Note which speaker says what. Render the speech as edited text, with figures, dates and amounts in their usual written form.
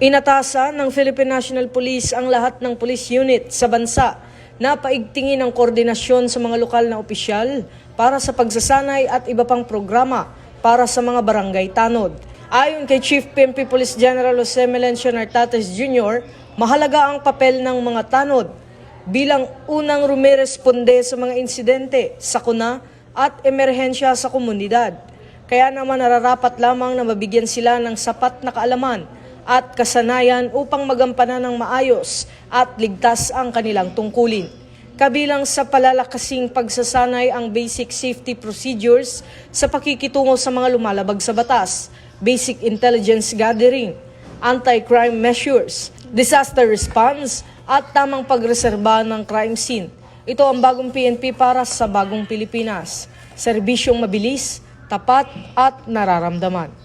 Speaker 1: Inatasan ng Philippine National Police ang lahat ng police unit sa bansa na paigtingin ang koordinasyon sa mga lokal na opisyal para sa pagsasanay at iba pang programa para sa mga barangay tanod. Ayon kay Chief PNP Police General Jose Melencio Nartates Jr., mahalaga ang papel ng mga tanod bilang unang rumiresponde sa mga insidente, sakuna at emerhensya sa komunidad. Kaya naman nararapat lamang na mabigyan sila ng sapat na kaalaman at kasanayan upang magampanan ng maayos at ligtas ang kanilang tungkulin. Kabilang sa palalakasing pagsasanay ang basic safety procedures sa pakikitungo sa mga lumalabag sa batas, basic intelligence gathering, anti-crime measures, disaster response at tamang pagreserba ng crime scene. Ito ang bagong PNP para sa bagong Pilipinas. Serbisyong mabilis, tapat at nararamdaman.